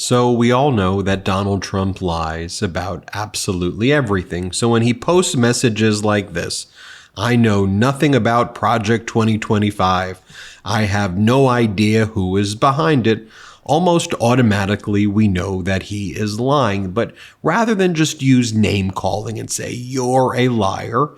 So we all know that Donald Trump lies about absolutely everything. So when he posts messages like this, I know nothing about Project 2025. I have no idea who is behind it. Almost automatically, we know that he is lying. But rather than just use name calling and say, you're a liar,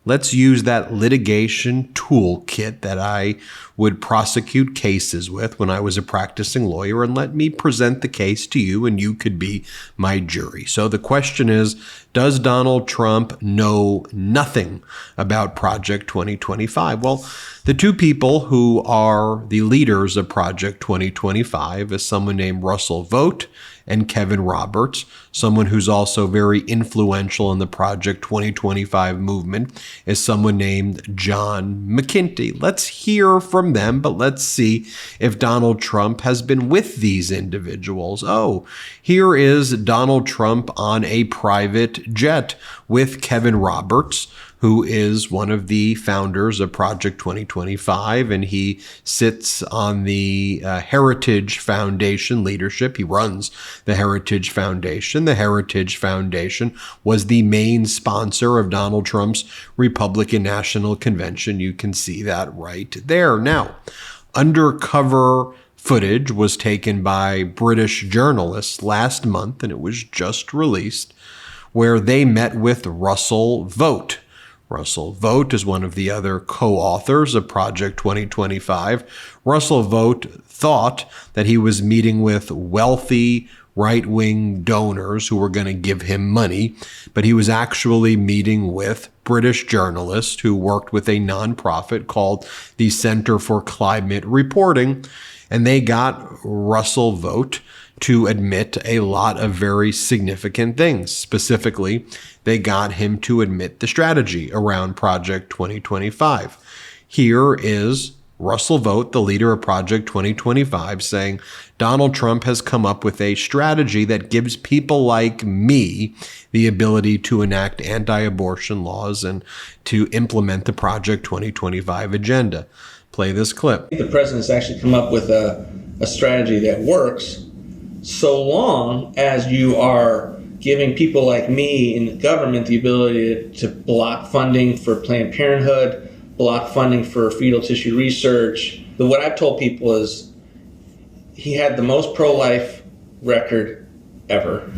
let's use that litigation toolkit that I would prosecute cases with when I was a practicing lawyer, and let me present the case to you and you could be my jury. So the question is, does Donald Trump know nothing about Project 2025? Well, the two people who are the leaders of Project 2025 is someone named Russell Vought and Kevin Roberts, someone who's also very influential in the Project 2025 movement is someone named John McKinney. Let's hear from them, but let's see if Donald Trump has been with these individuals. Oh, here is Donald Trump on a private jet with Kevin Roberts, who is one of the founders of Project 2025, and he sits on the Heritage Foundation leadership. He runs the Heritage Foundation. The Heritage Foundation was the main sponsor of Donald Trump's Republican National Convention. You can see that right there. Now, undercover footage was taken by British journalists last month, and it was just released, where they met with Russell Vought. Russell Vought is one of the other co-authors of Project 2025. Russell Vought thought that he was meeting with wealthy right-wing donors who were going to give him money, but he was actually meeting with British journalists who worked with a nonprofit called the Center for Climate Reporting, and they got Russell Vought to admit a lot of very significant things. Specifically, they got him to admit the strategy around Project 2025. Here is Russell Vought, the leader of Project 2025, saying Donald Trump has come up with a strategy that gives people like me the ability to enact anti-abortion laws and to implement the Project 2025 agenda. Play this clip. The president's actually come up with a strategy that works, so long as you are giving people like me in the government the ability to block funding for Planned Parenthood, block funding for fetal tissue research. What I've told people is he had the most pro-life record ever.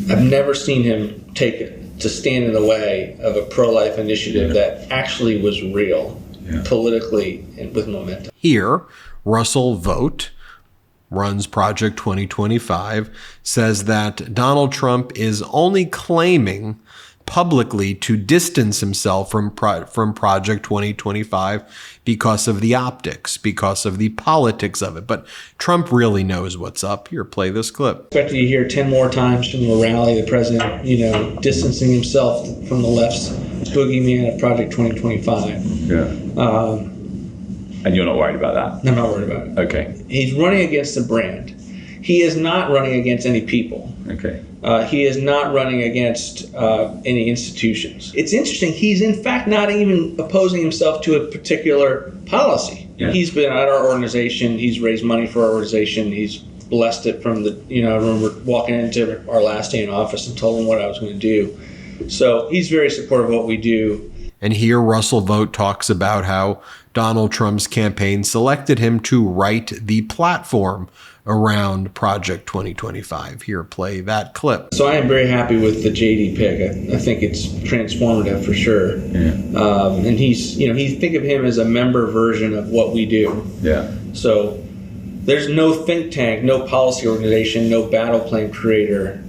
I've never seen him take it to stand in the way of a pro-life initiative that actually was real, politically and with momentum. Here, Russell Vought runs Project 2025, says that Donald Trump is only claiming publicly to distance himself from Project 2025 because of the optics, because of the politics of it. But Trump really knows what's up. Here, play this clip. I expect you to hear 10 more times from the rally, the president, distancing himself from the left's boogeyman of Project 2025. Yeah. And you're not worried about that? I'm not worried about it. Okay. He's running against a brand. He is not running against any people. Okay. He is not running against any institutions. It's interesting. He's in fact not even opposing himself to a particular policy. Yeah. He's been at our organization. He's raised money for our organization. He's blessed it from I remember walking into our last day in office and told him what I was going to do. So he's very supportive of what we do. And here Russell Vought talks about how Donald Trump's campaign selected him to write the platform around Project 2025. Here, play that clip. So I am very happy with the JD pick. I think it's transformative for sure. Yeah. And he's, think of him as a member version of what we do. Yeah. So there's no think tank, no policy organization, no battle plan creator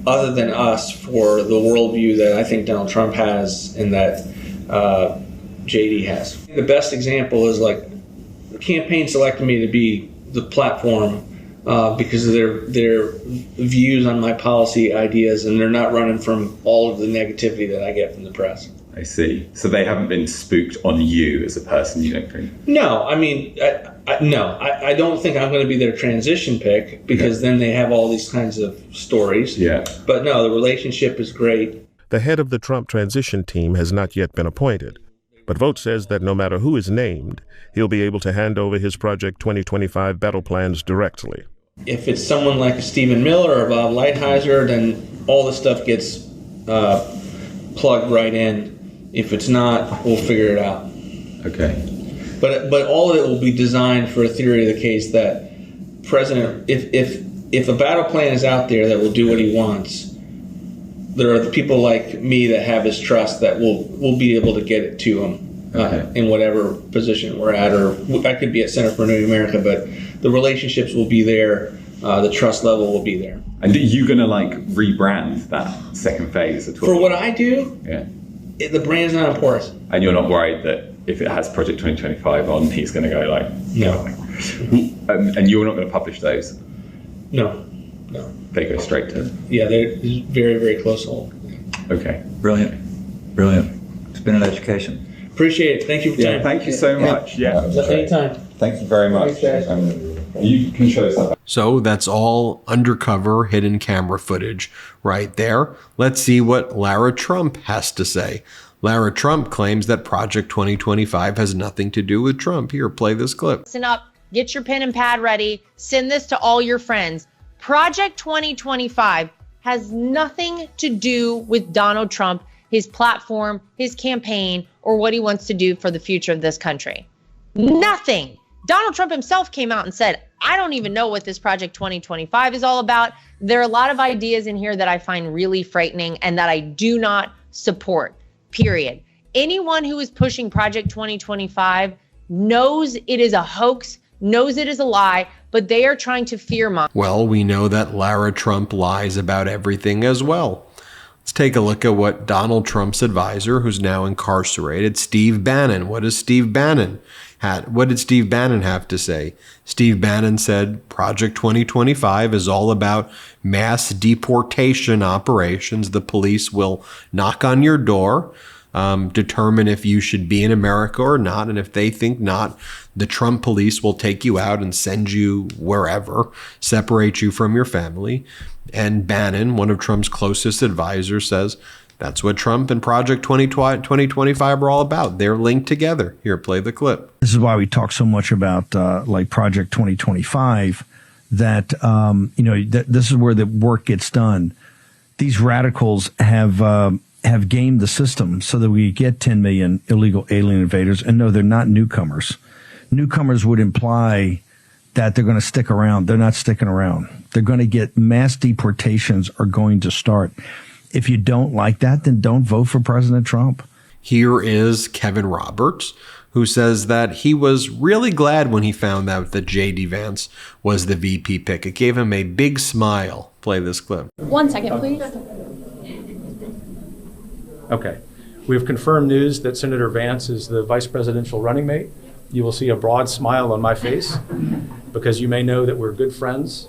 other than us for the worldview that I think Donald Trump has and that JD has. The best example is like the campaign selected me to be the platform because of their views on my policy ideas, and they're not running from all of the negativity that I get from the press. I see. So they haven't been spooked on you as a person, you don't think? No, I mean, I don't think I'm going to be their transition pick because then they have all these kinds of stories. Yeah. But no, the relationship is great. The head of the Trump transition team has not yet been appointed, but Vought says that no matter who is named, he'll be able to hand over his Project 2025 battle plans directly. If it's someone like Stephen Miller or Bob Lighthizer, then all the stuff gets plugged right in. If it's not, we'll figure it out. Okay. But all of it will be designed for a theory of the case that if a battle plan is out there that will do what he wants, there are the people like me that have his trust that will be able to get it to him in whatever position we're at, or I could be at Center for New America, but the relationships will be there, the trust level will be there. And are you going to rebrand that second phase at all? For what I do, the brand's not important. And you're not worried that if it has Project 2025 on, he's going to go no. And you're not going to publish those? No. They go straight to... Yeah, they're very, very close hold. Okay. Brilliant. It's been an education. Appreciate it. Thank you for your time. Thank you so much. Anytime. Thank you very much. You can show us that. So that's all undercover hidden camera footage right there. Let's see what Lara Trump has to say. Lara Trump claims that Project 2025 has nothing to do with Trump. Here, play this clip. Listen up, get your pen and pad ready, send this to all your friends. Project 2025 has nothing to do with Donald Trump, his platform, his campaign, or what he wants to do for the future of this country. Nothing. Donald Trump himself came out and said, I don't even know what this Project 2025 is all about. There are a lot of ideas in here that I find really frightening and that I do not support, period. Anyone who is pushing Project 2025 knows it is a hoax, knows it is a lie, but they are trying to fearmonger. Well, we know that Lara Trump lies about everything as well. Let's take a look at what Donald Trump's advisor, who's now incarcerated, Steve Bannon. What did Steve Bannon have to say? Steve Bannon said Project 2025 is all about mass deportation operations. The police will knock on your door, determine if you should be in America or not, and if they think not, the Trump police will take you out and send you wherever, separate you from your family. And Bannon, one of Trump's closest advisors, says that's what Trump and Project 2025 are all about. They're linked together. Here, play the clip. This is why we talk so much about Project 2025, that, this is where the work gets done. These radicals have gamed the system so that we get 10 million illegal alien invaders. And no, they're not newcomers. Newcomers would imply that they're going to stick around. They're not sticking around. They're going to get mass deportations are going to start. If you don't like that, then don't vote for President Trump. Here is Kevin Roberts, who says that he was really glad when he found out that J.D. Vance was the VP pick. It gave him a big smile. Play this clip. 1 second, please. Okay. We have confirmed news that Senator Vance is the vice presidential running mate. You will see a broad smile on my face because you may know that we're good friends.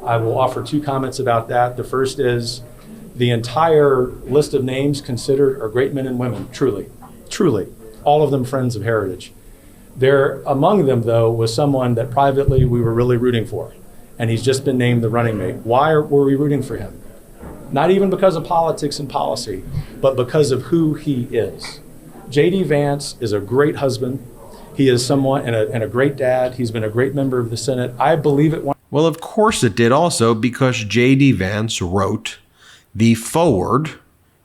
I will offer 2 comments about that. The first is the entire list of names considered are great men and women, truly, all of them friends of Heritage. There, among them, though, was someone that privately we were really rooting for, and he's just been named the running mate. Why were we rooting for him? Not even because of politics and policy, but because of who he is. J.D. Vance is a great husband. He is someone and a great dad. He's been a great member of the Senate. I believe it. Well, of course it did also, because J.D. Vance wrote the foreword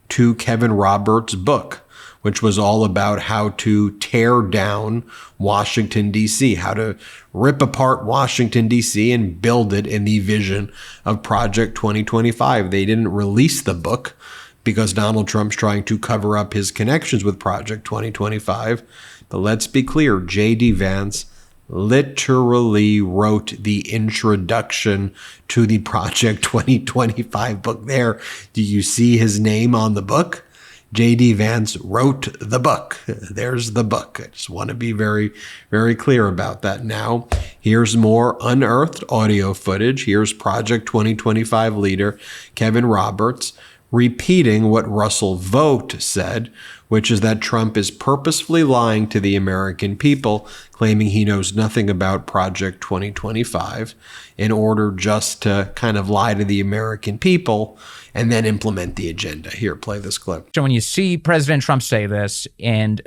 to Kevin Roberts' book, which was all about how to tear down Washington, D.C., how to rip apart Washington, D.C. and build it in the vision of Project 2025. They didn't release the book because Donald Trump's trying to cover up his connections with Project 2025. But let's be clear, J.D. Vance literally wrote the introduction to the Project 2025 book there. Do you see his name on the book? J.D. Vance wrote the book. There's the book. I just want to be very, very clear about that now. Here's more unearthed audio footage. Here's Project 2025 leader Kevin Roberts repeating what Russell Vought said, which is that Trump is purposefully lying to the American people, claiming he knows nothing about Project 2025 in order just to kind of lie to the American people and then implement the agenda. Here, play this clip. So when you see President Trump say this and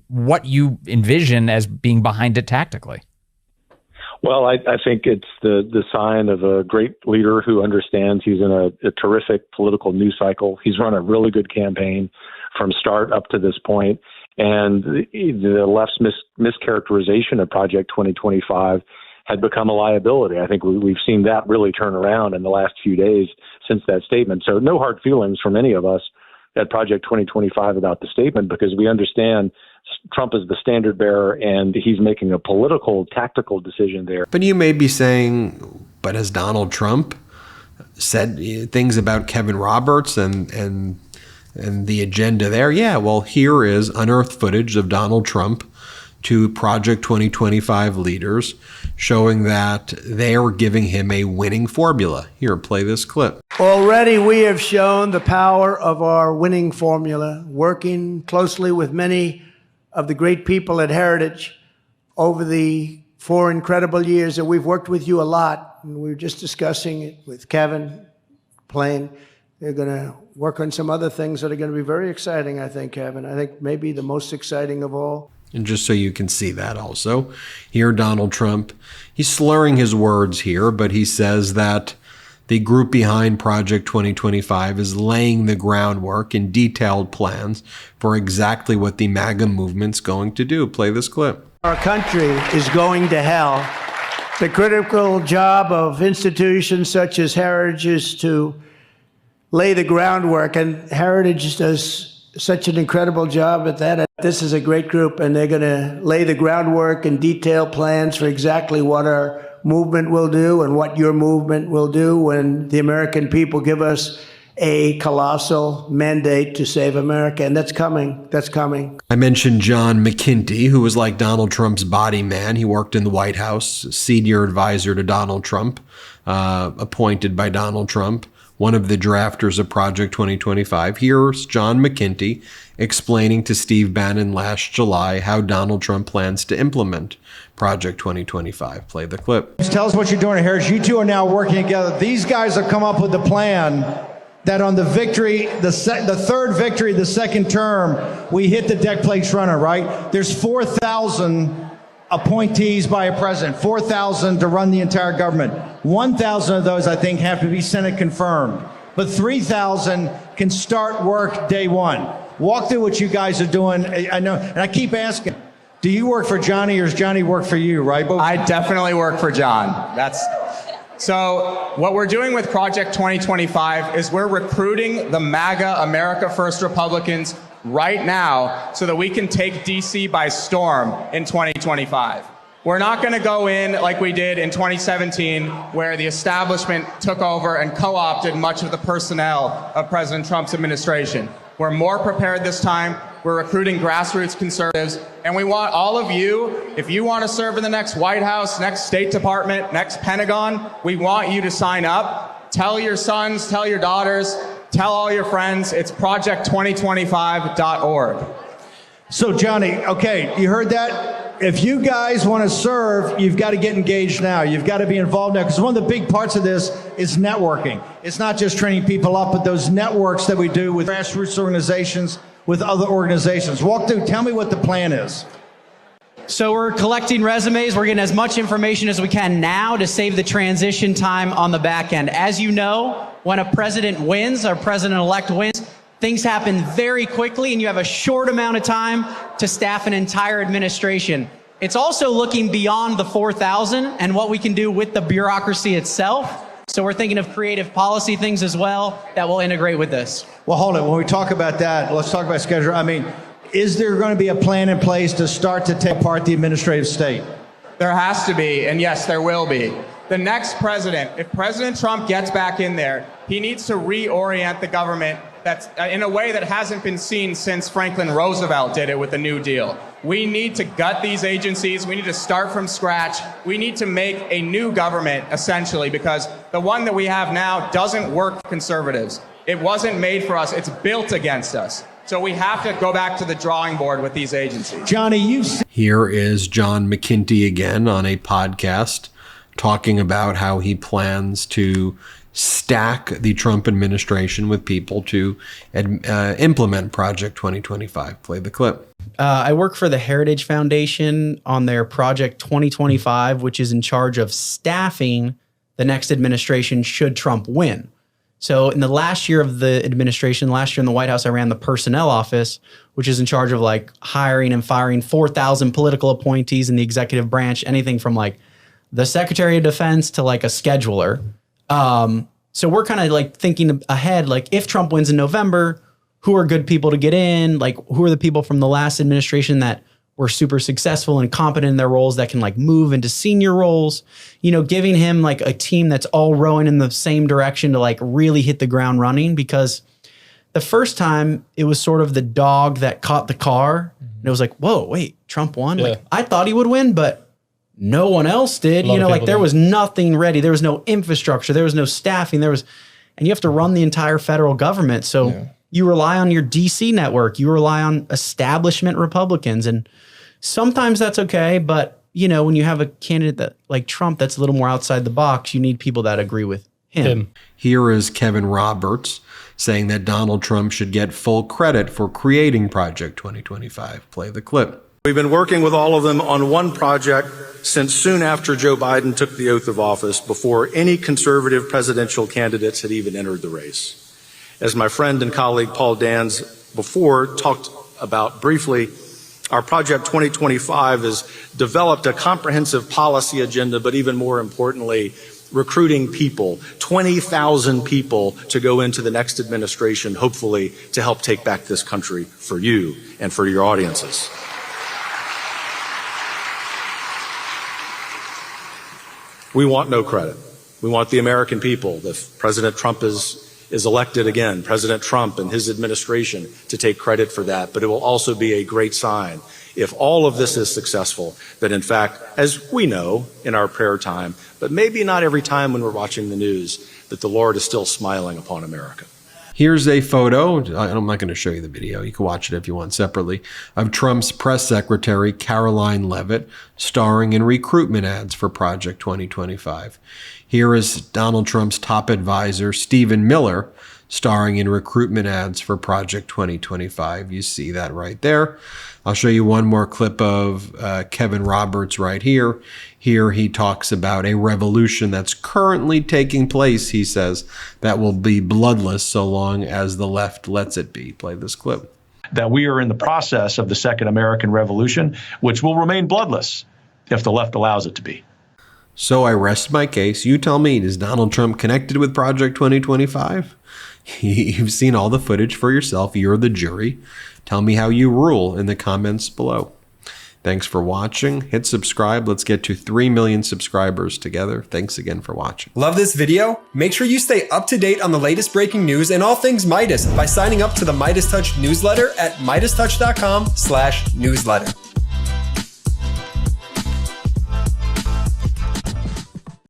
what you envision as being behind it tactically. Well, I think it's the sign of a great leader who understands he's in a terrific political news cycle. He's run a really good campaign from start up to this point. And the left's mischaracterization of Project 2025 had become a liability. I think we've seen that really turn around in the last few days since that statement. So no hard feelings from any of us at Project 2025 about the statement, because we understand Trump is the standard bearer and he's making a political, tactical decision there. But you may be saying, but has Donald Trump said things about Kevin Roberts and the agenda there? Yeah, well, here is unearthed footage of Donald Trump to Project 2025 leaders showing that they are giving him a winning formula. Here, play this clip. Already we have shown the power of our winning formula, working closely with many of the great people at Heritage over the 4 incredible years that we've worked with you a lot. And we were just discussing it with Kevin Plain. They're going to work on some other things that are going to be very exciting, I think, Kevin. I think maybe the most exciting of all. And just so you can see that also, here Donald Trump, he's slurring his words here, but he says that the group behind Project 2025 is laying the groundwork and detailed plans for exactly what the MAGA movement's going to do. Play this clip. Our country is going to hell. The critical job of institutions such as Heritage is to lay the groundwork, and Heritage does such an incredible job at that. This is a great group, and they're going to lay the groundwork and detail plans for exactly what our movement will do and what your movement will do when the American people give us a colossal mandate to save America. And that's coming. That's coming. I mentioned John McKinney, who was like Donald Trump's body man. He worked in the White House, senior advisor to Donald Trump, appointed by Donald Trump, one of the drafters of Project 2025. Here's John McKinney explaining to Steve Bannon last July how Donald Trump plans to implement Project 2025. Play the clip. Tell us what you're doing at Heritage. You two are now working together. These guys have come up with a plan that on the victory, the third victory, the second term, we hit the deck plates runner, right? There's 4,000 appointees by a president, 4,000 to run the entire government. 1,000 of those, I think, have to be Senate confirmed. But 3,000 can start work day one. Walk through what you guys are doing. I know, and I keep asking, do you work for Johnny or does Johnny work for you, right? I definitely work for John. So what we're doing with Project 2025 is we're recruiting the MAGA America First Republicans right now so that we can take DC by storm in 2025. We're not going to go in like we did in 2017, where the establishment took over and co-opted much of the personnel of President Trump's administration. We're more prepared this time. We're recruiting grassroots conservatives, and we want all of you, if you want to serve in the next White House, next State Department, next Pentagon, we want you to sign up. Tell your sons, tell your daughters, tell all your friends. It's project2025.org. So, Johnny, okay, you heard that? If you guys want to serve, you've got to get engaged now. You've got to be involved now, because one of the big parts of this is networking. It's not just training people up, but those networks that we do with grassroots organizations, with other organizations. Walk through, tell me what the plan is. So we're collecting resumes. We're getting as much information as we can now to save the transition time on the back end. As you know, when a president wins, or president-elect wins, things happen very quickly, and you have a short amount of time to staff an entire administration. It's also looking beyond the 4,000 and what we can do with the bureaucracy itself. So we're thinking of creative policy things as well that will integrate with this. Well, hold it. When we talk about that, let's talk about schedule. I mean, is there going to be a plan in place to start to take apart the administrative state? There has to be, and yes, there will be. The next president, if President Trump gets back in there, he needs to reorient the government that's in a way that hasn't been seen since Franklin Roosevelt did it with the New Deal. We need to gut these agencies. We need to start from scratch. We need to make a new government, essentially, because the one that we have now doesn't work for conservatives. It wasn't made for us. It's built against us. So we have to go back to the drawing board with these agencies. Johnny, Here is John McKinney again on a podcast talking about how he plans to stack the Trump administration with people to implement Project 2025. Play the clip. I work for the Heritage Foundation on their Project 2025, which is in charge of staffing the next administration should Trump win. So in the last year of the administration, last year in the White House, I ran the personnel office, which is in charge of like hiring and firing 4,000 political appointees in the executive branch, anything from like the Secretary of Defense to like a scheduler. So we're kind of like thinking ahead, like if Trump wins in November, who are good people to get in? Like who are the people from the last administration that were super successful and competent in their roles that can like move into senior roles, you know, giving him like a team that's all rowing in the same direction to like really hit the ground running. Because the first time it was sort of the dog that caught the car. And it was like, whoa, wait, Trump won? Like I thought he would win, but no one else did. You know, like there was nothing ready. There was no infrastructure. There was no staffing. And you have to run the entire federal government. So you rely on your DC network. You rely on establishment Republicans. And sometimes that's okay. But, you know, when you have a candidate that like Trump that's a little more outside the box, you need people that agree with him. Here is Kevin Roberts saying that Donald Trump should get full credit for creating Project 2025. Play the clip. We've been working with all of them on one project since soon after Joe Biden took the oath of office, before any conservative presidential candidates had even entered the race. As my friend and colleague Paul Dans before talked about briefly, our Project 2025 has developed a comprehensive policy agenda, but even more importantly, recruiting people, 20,000 people to go into the next administration, hopefully to help take back this country for you and for your audiences. We want no credit. We want the American people, if President Trump is elected again, President Trump and his administration, to take credit for that. But it will also be a great sign, if all of this is successful, that in fact, as we know in our prayer time, but maybe not every time when we're watching the news, that the Lord is still smiling upon America. Here's a photo. I'm not going to show you the video. You can watch it if you want separately, of Trump's press secretary, Caroline Leavitt, starring in recruitment ads for Project 2025. Here is Donald Trump's top advisor, Stephen Miller, starring in recruitment ads for Project 2025. You see that right there. I'll show you one more clip of Kevin Roberts right here. Here he talks about a revolution that's currently taking place, he says, that will be bloodless so long as the left lets it be. Play this clip. That we are in the process of the Second American Revolution, which will remain bloodless if the left allows it to be. So I rest my case. You tell me, is Donald Trump connected with Project 2025? You've seen all the footage for yourself. You're the jury. Tell me how you rule in the comments below. Thanks for watching. Hit subscribe. Let's get to 3 million subscribers together. Thanks again for watching. Love this video? Make sure you stay up to date on the latest breaking news and all things Meidas by signing up to the MeidasTouch newsletter at MeidasTouch.com/newsletter.